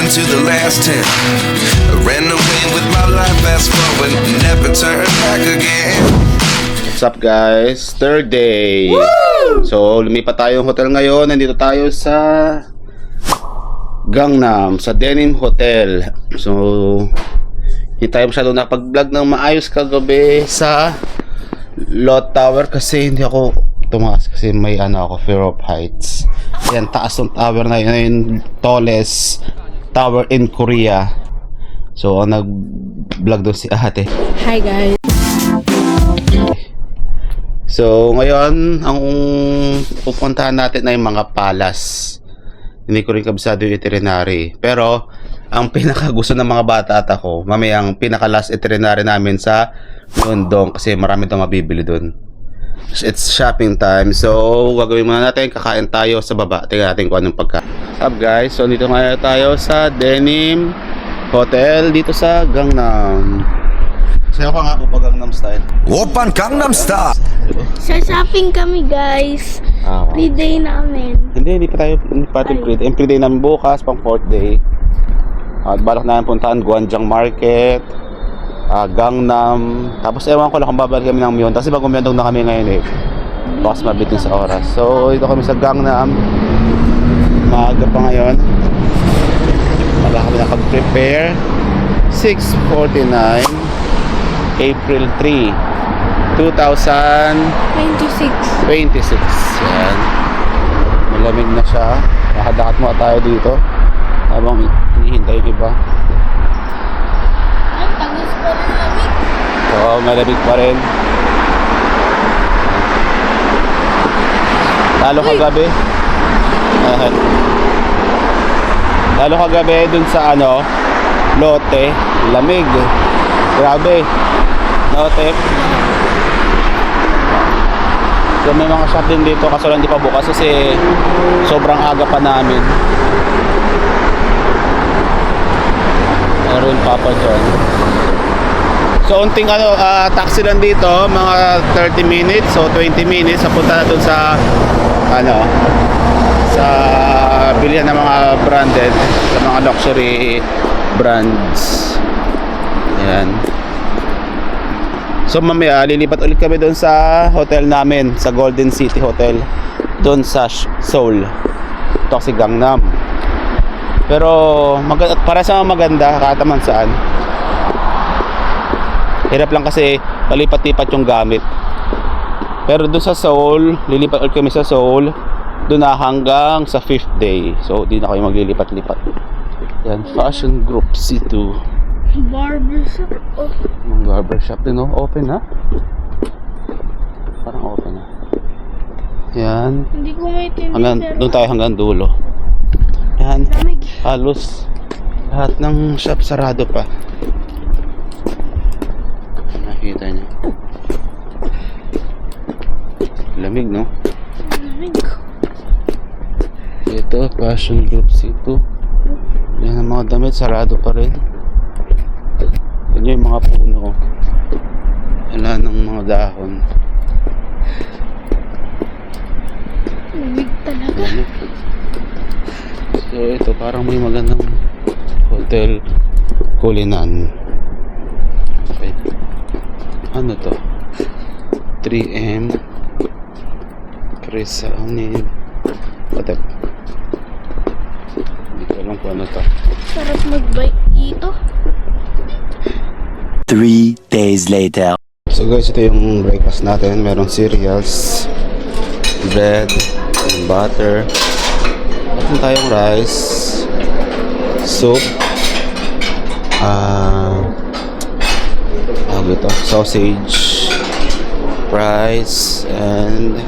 to the last 10. I ran away with my life, fast forward, never turn back again. What's up guys? Third day. Woo! So lumipat tayo ng hotel ngayon. Nandito tayo sa Gangnam, sa Denim Hotel. So hindi tayo masyado nakapag-vlog ng maayos kagabi sa Lot Tower kasi hindi ako tumaas kasi may ako, fear of heights. Yan, taas ng tower na yun, yung tallest tower in Korea. So ang nag-vlog doon si ate. Hi guys. So ngayon ang pupuntahan natin ay mga palace. Hindi ko rin kabisado yung itinerary, pero ang pinakagusto ng mga bata at ako mamaya ang pinaka-last itinerary namin sa Myeongdong kasi marami daw mabibili doon. It's shopping time. So gagawin muna natin, kakain tayo sa baba. Tingnan natin kung anong pagkain. What's up guys? So dito ngayon tayo sa Denim Hotel dito sa Gangnam. Sayo ka nga po pag Gangnam Style. Open Gangnam Style. Sa shopping kami guys. Pre-day namin. Hindi pa tayo pre-day. Yung pre-day namin bukas pang 4th day. At balak namin puntahan Gwangjang Market, Gangnam. Tapos ewan ko lang kung babalik kami ng Myeongdong kasi bago Myeongdong na kami ngayon eh. Bakas mabitin sa oras. So dito kami sa Gangnam. Maaga pa ngayon. Wala kami nakapag-prepare. 6:49 April 3 2026. Yan. Malamig na siya. Nakadakat mo tayo dito habang hinihintay yung iba. Ang tagos pa rin lamig. Oo, malamig pa rin. Lalo kagabi. Lalo kagabi dun sa Lotte. Lamig. Grabe. Lotte. So may mga shop din dito kaso lang di pa bukas kasi sobrang aga pa namin. Meron Papa John. So unting taxi lang dito, mga 30 minutes o 20 minutes papunta na dun sa sa bilihan ng mga branded, sa mga luxury brands. Ayan. So mamaya lilipat ulit kami doon sa hotel namin, sa Golden City Hotel doon sa Seoul. Ito kasi Gangnam. Pero para sa maganda kahit naman saan. Hirap lang kasi palipat-lipat yung gamit. Pero doon sa Seoul, lilipat ulit kami sa Seoul. Doon na hanggang sa 5th day. So di na kayo maglilipat-lipat. Yan, Fashion Group C2. Barbershop. Oh. Mga barbershop din, no? Open na? Parang open na. Yan. Hindi ko maintindihan. Doon tayo hanggang dulo. Yan. Lamig. Halos lahat ng shop sarado pa. Nakita niyo. Lamig, no? Lamig. Ito, Fashion Group C2. Yan ang mga damit, sarado pa rin. Yan yung mga puno. Wala ng mga dahon. Lamig talaga. So ito parang may magandang hotel, Kulinan. Okay. Ano to? 3M Krisanin. Patep. Hindi ko alam kung ano to. Sarap mag-bike dito. 3 days later. So guys, ito yung breakfast natin. Merong cereals, bread, and butter. Meron tayong rice, soup, sausage, fries, and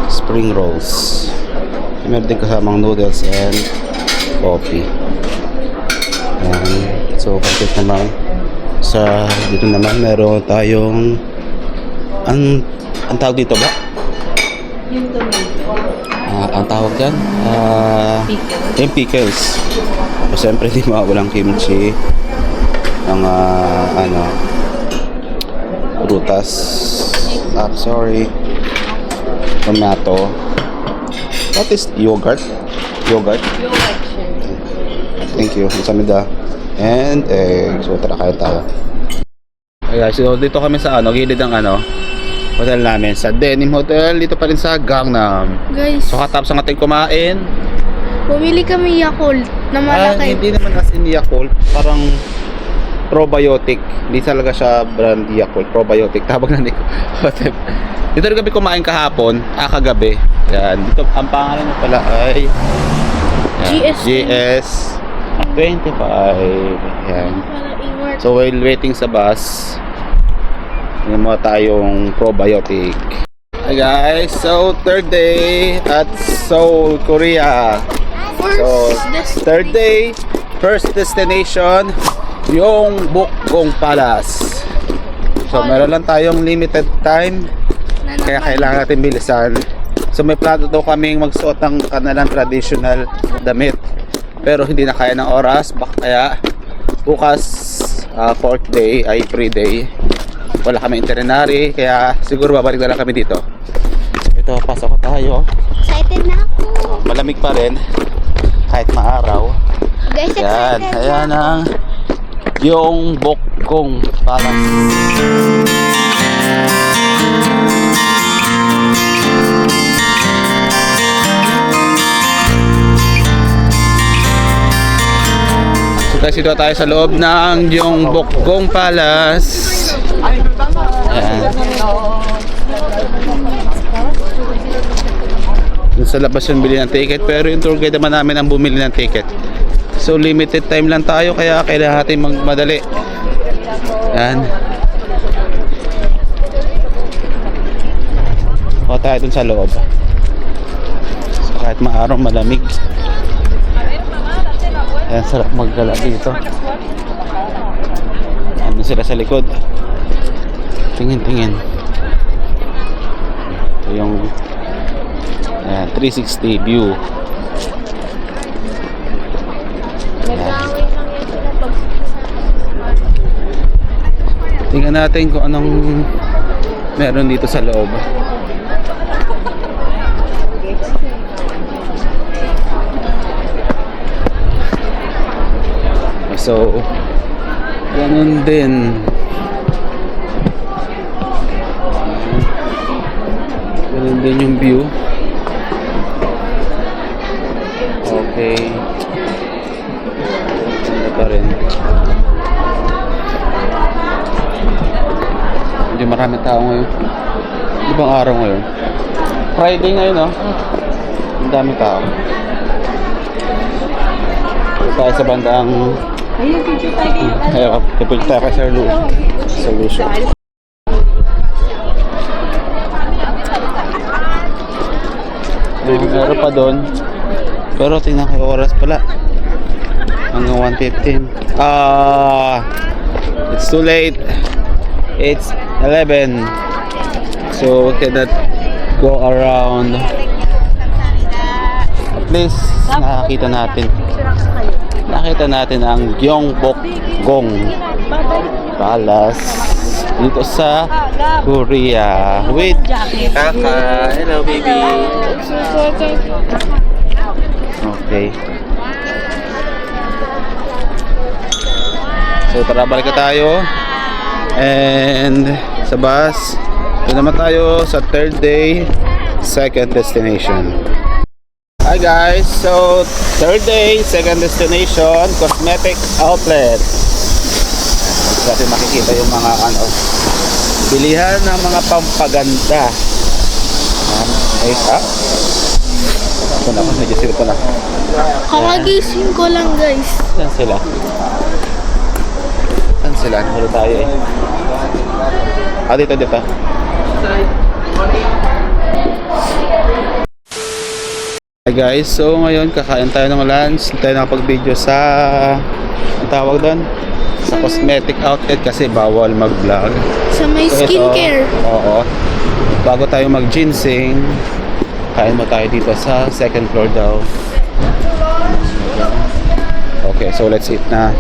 spring rolls. Meron din kasamang noodles and coffee. And so complete naman. Sa dito naman meron tayong ang tawag dito ba? Ang tawag dyan? Yung pickles. So, siyempre di mawawalang kimchi. Ang prutas. Sorry. Tomato. What is yogurt? Yogurt? Yogurt. Thank you. Samida. And so tara kain tayo. Ayan, so dito kami sa gilid ng hotel namin, sa Denim Hotel, dito pa rin sa Gangnam. Guys, So katapos ang ating kumain, bumili kami Yakult na malaki. hindi naman as in Yakult, parang probiotic. Hindi talaga siya brand Yakult, probiotic. Tawag na nito. Dito rin kami kumain kahapon, kagabi. Yan, dito ang pangalan niya pala ay GS 25. Yan. So while waiting sa bus, hindi mo tayong probiotic. Hi guys, so third day at Seoul, Korea. So third day, first destination, yung Bokgong Palace. So meron lang tayong limited time, kaya kailangan natin bilisan. So may plano daw kaming magsuot ng kanilang traditional damit, pero hindi na kaya ng oras. Kaya bukas, fourth day ay free day, wala kami itinerary, kaya siguro babalik na lang kami dito. Ito, pasok tayo. Excited na ako. Malamig pa rin kahit maaraw. Guys, Yan, excited ayan na. ang yung Bokgong Palace. So guys, dito tayo sa loob ng yung Bokgong Palace. Ayan. Dun sa labas yung bili ng ticket, pero yung tour guide naman namin ang bumili ng ticket. So limited time lang tayo, kaya kailangan natin magmadali. Yan. O tayo dun sa loob. So kahit maaraw, malamig. Ayan, sarap maggala dito. Ano sila sa likod? Tingin. Ito yung 360 view. Nag-away lang yan sila pag Tingnan natin kung anong meron dito sa loob. So, ganun din. Ganun din yung view. Okay. Ganda pa rin. Medyo marami tao ngayon. Di bang araw ngayon? Friday ngayon, no? Ang dami tao. Tayo sa bandang kapag tayo ka sa solution. Meron pa doon, pero tingnan ko oras pala hanggang 1:15. It's too late. It's 11, so we cannot go around. At least nakita natin ang Gyeongbokgong Palace dito sa Korea with Kaka. Hello baby. Okay. So tara, balik na tayo. And sa bus, ito naman tayo sa third day, second destination. Hi guys, so third day, second destination, cosmetic outlet. Kasi makikita yung mga bilihan ng mga pampaganda. Make up. Ito na, medyo sirpo na. Kakagising ko lang, guys. Saan sila? Nahuli tayo eh. Dito. Hi guys, so ngayon kakain tayo ng lunch. Hindi tayo nakapag-video sa ang tawag doon? Sa cosmetic outlet kasi bawal mag-vlog. Sa may So, skincare. Oo. Bago tayo mag-ginseng, kain mo tayo dito sa second floor daw. Okay, so let's eat na.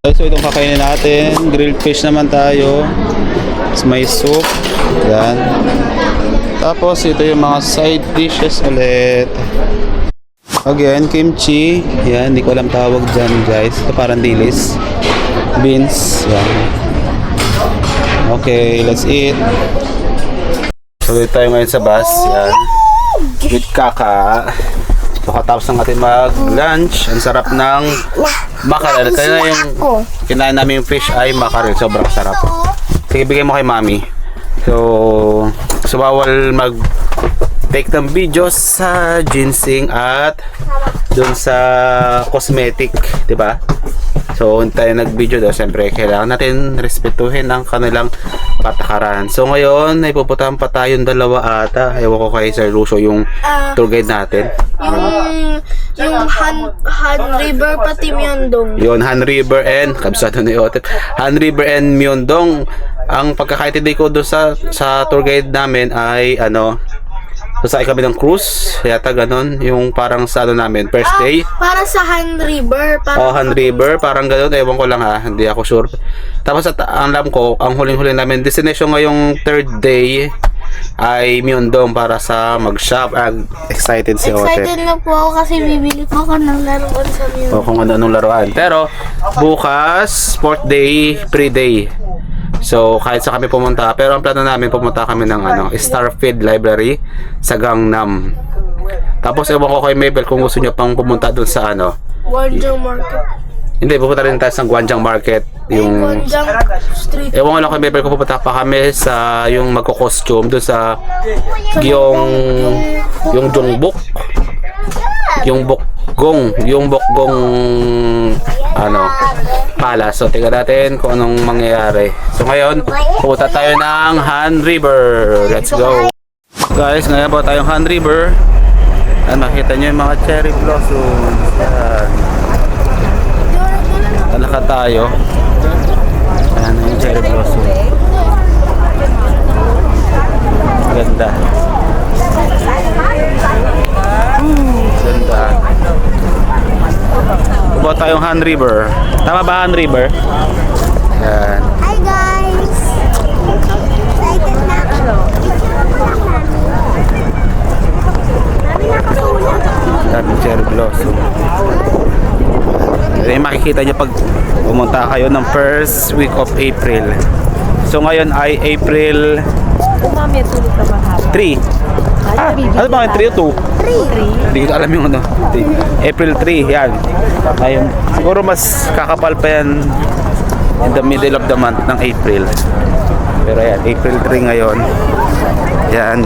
So itong kakainin natin, grilled fish naman tayo. Tapos may soup. Yan. Tapos ito yung mga side dishes ulit. Again, kimchi. Yan, hindi ko alam tawag dyan guys. Ito parang dilis. Beans. Yan. Okay, let's eat. So, dito tayo ngayon sa bus. Yan. With kaka. So, katapos ng ating mag-lunch. Ang sarap ng mackerel. Kaya yung kinain namin yung fish ay mackerel. Sobrang sarap. Sige, bigay mo kay mami. So bawal mag-take ng videos sa ginseng at dun sa cosmetic. Diba? So, tayo nag-video daw. Siyempre, kailangan natin respetuhin ang kanilang patakaran. So, ngayon, ipupuntahan pa tayong dalawa ata. Ewan ko kay Sir Lucio, yung tour guide natin. Yung Han River pati Myeongdong. Yun, Han River and kabisado ni Otet. Han River and Myeongdong. Ang pagkakaintindi ko doon sa tour guide namin ay sasakay kami ng cruise. Yata ganon. Yung parang sa namin, first day. Para sa Han River. Han River, parang gano'n. Ewan ko lang ha, hindi ako sure. Tapos ang alam ko, ang huling-huling namin destination ngayong third day ay Myeongdong para sa mag-shop. Excited si Ote. Excited na po ako kasi bibili po ako ng laruan sa Myeongdong. O kung ano-anong laruan. Pero bukas, sport day, pre-day. So kahit sa kami pumunta, pero ang plano namin pumunta kami ng Starfield Library sa Gangnam. Tapos ewan ko kay Mabel kung gusto niya pang pumunta doon sa Gwangjang Market. Hindi, pupunta rin tayo sa Gwangjang Market. Yung Gwangjang Street. ewan ko lang kay Mabel kung pupunta pa kami sa yung magko-costume doon sa yung Jongbuk. Yung Bokgong palace. So tingnan natin kung anong mangyayari. So ngayon, pupunta tayo ng Han River. Let's go. Guys, ngayon po tayong Han River. Makita nyo yung mga cherry blossoms. Yan. Talakad tayo. Ayan yung cherry blossom. Ganda. Ganda. Pupunta tayong Han River. Tama ba Han River? Yan. Hi guys! Excited na ako. Daming cherry blossom. Yung makikita nyo pag pumunta kayo ng first week of April. So ngayon ay April 3. Ano ba yung 3 o 2? 3. Hindi ko alam yung April 3, yan. Ayun. Siguro mas kakapal pa yan in the middle of the month ng April. Pero yan, April 3 ngayon. Yan.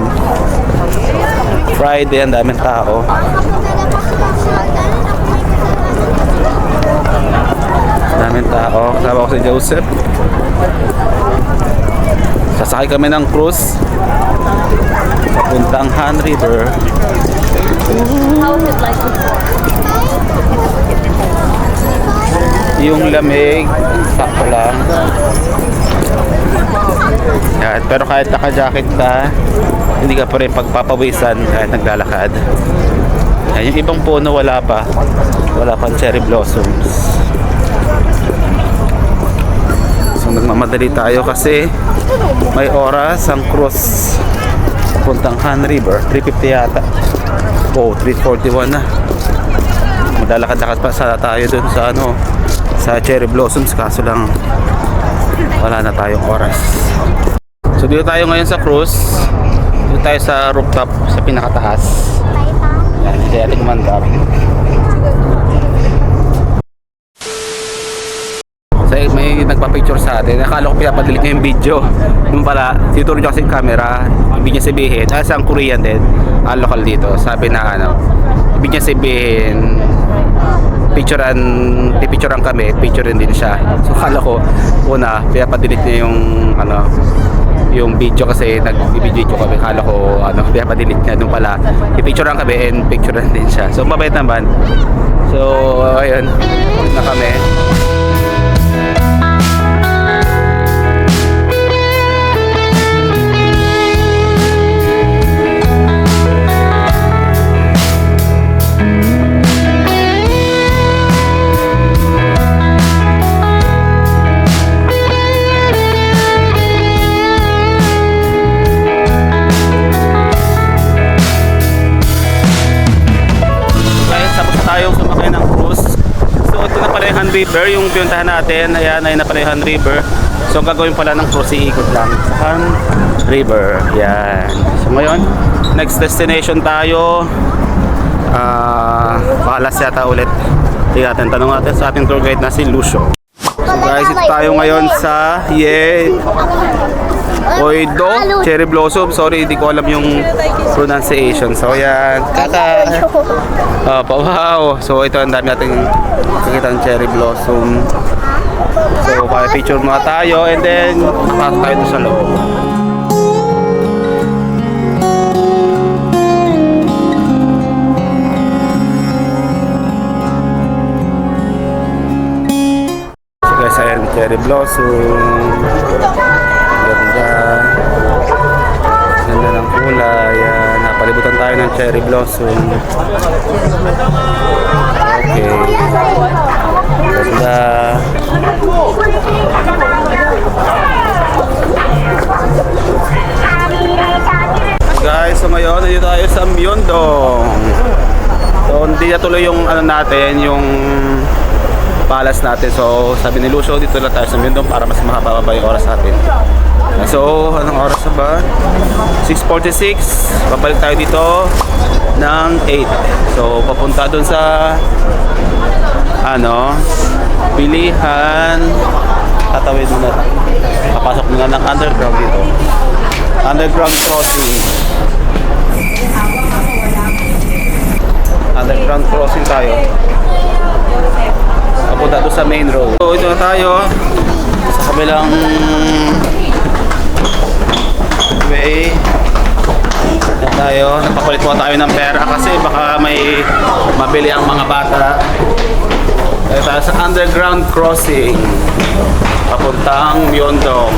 Friday, ang daming tao. Daming tao. Kasama ko si Joseph. Sasakay kami ng cruise papuntang Han River. Yung lamig sakto lang. Yan. Pero kahit naka-jacket ka, hindi ka pa rin pagpapawisan kahit naglalakad. Yan. Yung ibang puno wala pang cherry blossoms. So nagmamadali tayo kasi may oras ang cruise puntang Han River. 3:50 yata. 3:41 na. Maglalakad-lakad pa tayo dun sa cherry blossoms, kaso lang wala na tayong oras. So dito tayo ngayon sa cruise. Dito tayo sa rooftop, sa pinakataas. Yan, hindi ating mandap. So may nagpa-picture sa atin. Akala ko pinapadilit niya yung video. Yung pala, tinuturo niya kasi yung camera. Ibig niya sabihin, isang Korean local dito. Sabi na ibig niya sabihin, pipicturean kami, picturean din siya. So akala ko, una, pinapadilit niya yung video kasi nag-video kami. Akala ko, pinapadilit niya. Nung pala, pipicturean kami and picturean din siya. So mabait naman. So, ayun, na kami. River, yung pinuntahan natin. Ayan, ay Napalayan River. So, ang gagawin pala ng cruise, ikot lang sa Han River. Yan. So, ngayon, next destination tayo. Palas yata ulit. Tingnan natin, tanong natin sa ating tour guide na si Lucio. So guys, ito tayo ngayon sa Oido Cherry Blossom. Sorry, hindi ko alam yung pronunciation. So yan, wow. So ito, ang dami nating nakikita ng Cherry Blossom. So picture muna tayo and then pasok tayo doon sa loob. Ayan, cherry blossom. Ganda. Ganda ng kulay. Ayan, napalibutan tayo ng cherry blossom. Okay. Ganda. Guys, so ngayon, nandito tayo sa Myeongdong. So, hindi na tuloy yung ano natin, yung palace natin. So sabi ni Lucio, dito lang tayo sa Myeongdong para mas mahaba yung oras natin. So anong oras na ba? 6:46. Babalik tayo dito ng 8. So papunta dun sa pilihan. Tatawid muna. Papasok muna ng underground dito. Underground crossing. Underground crossing tayo. Papunta doon sa main road. So ito na tayo sa kabilang way. Ito tayo, nagpapalit po tayo ng pera kasi baka may mabili ang mga bata. Ito tayo sa underground crossing papuntang Myeongdong.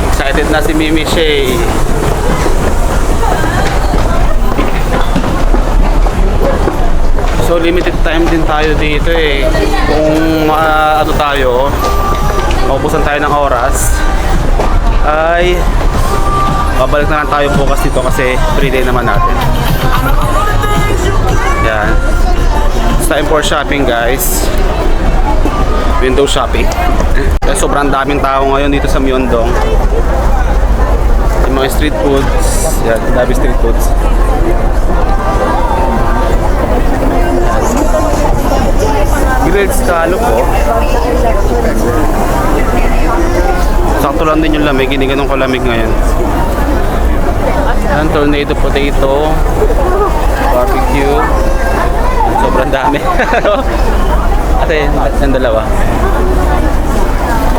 Excited na si Mimi Shay. So limited time din tayo dito eh. Kung maubusan tayo ng oras, ay babalik na lang tayo bukas dito kasi free day naman natin. Yan. It's time for shopping, guys. Window shopping. Kasi sobrang daming tao ngayon dito sa Myeongdong. Yung mga street foods. Yan, dami street foods. Grilled scallop po. Sakto lang din yung lamig, hindi ganun kalamig ngayon. Yan, tornado potato, barbecue. Sobrang dami. Ate, yung dalawa.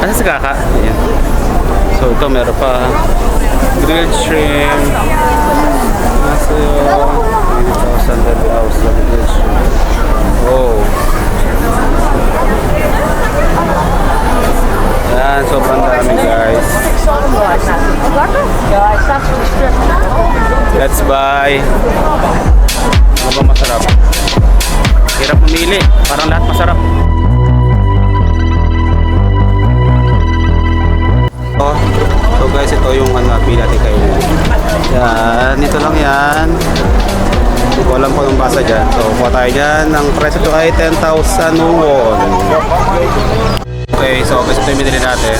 Asa si Kaka? Ayan. So ito meron pa grilled shrimp. Nasa yung 1,000 grilled shrimp. Oh. Yan, sobrang dami, guys. Let's buy. Ano ba masarap? Hirap mamili. Parang lahat masarap. So guys, ito yung pili natin kayo. Yan, dito lang yan. Hindi ko alam kung anong basa dyan. So, kuha tayo dyan. Ang price ito ay 10,000 won. Okay, so guys, ito yung binili natin.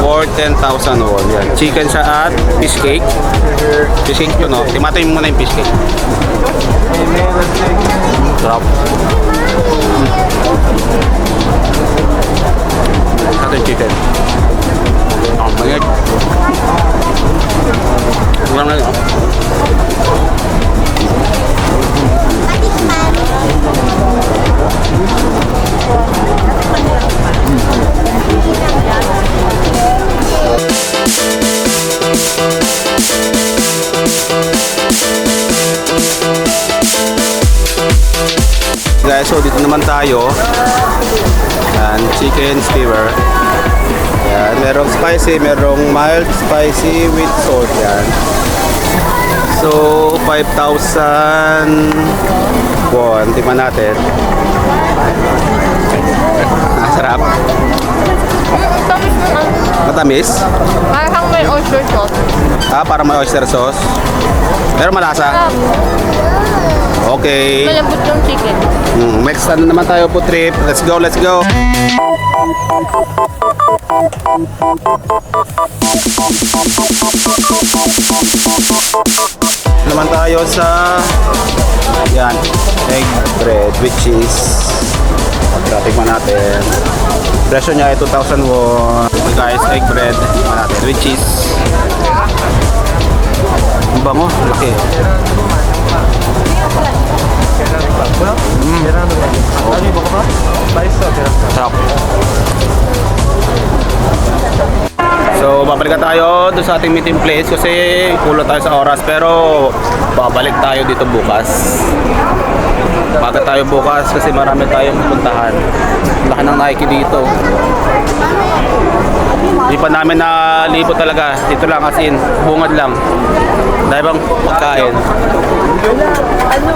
For 10,000 won. Yan. Chicken siya at fish cake. Fish cake yun, no? Timatoy mo muna yung fish cake. Drop. Ito yung chicken. Oh, mayag. Kurang na yun. Guys, so dito naman tayo. Yan, chicken skewer. Yan, merong spicy, merong mild spicy with salt. Yan. So, 5,000 won. Tingnan natin. Sarap. Tamis naman. Matamis? Parang may oyster sauce. Para may oyster sauce. Pero malasa. Okay. Malambot yung chicken. Next ano naman tayo po trip. Let's go, let's go. Naman tayo sa yan, egg bread with cheese. Tikman natin. Presyo niya ay 2,000 won. Guys, egg bread natin with cheese. Ang bango, laki. Sarap. So, babalik tayo doon sa ating meeting place kasi kulo tayo sa oras pero babalik tayo dito bukas. Baga tayo bukas kasi marami tayong pupuntahan. Laki ng Nike dito. Hindi pa namin nalipo talaga. Dito lang as in, bungad lang. Dahil bang pagkain. Ano,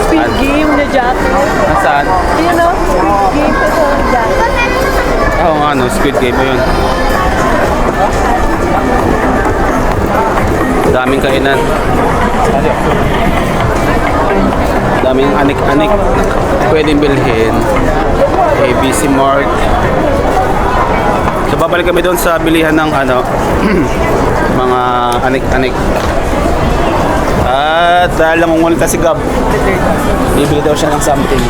speed game na jacket. Nasaan? Yun o, speed game ito na jacket. Oo nga, no, Squid Game mo yun. Daming kainan. Daming anik-anik pwedeng bilhin. ABC Mart. So babalik kami doon sa bilihan ng ano mga anik-anik. At dahil namumulita si Gab, bibili daw siya ng something.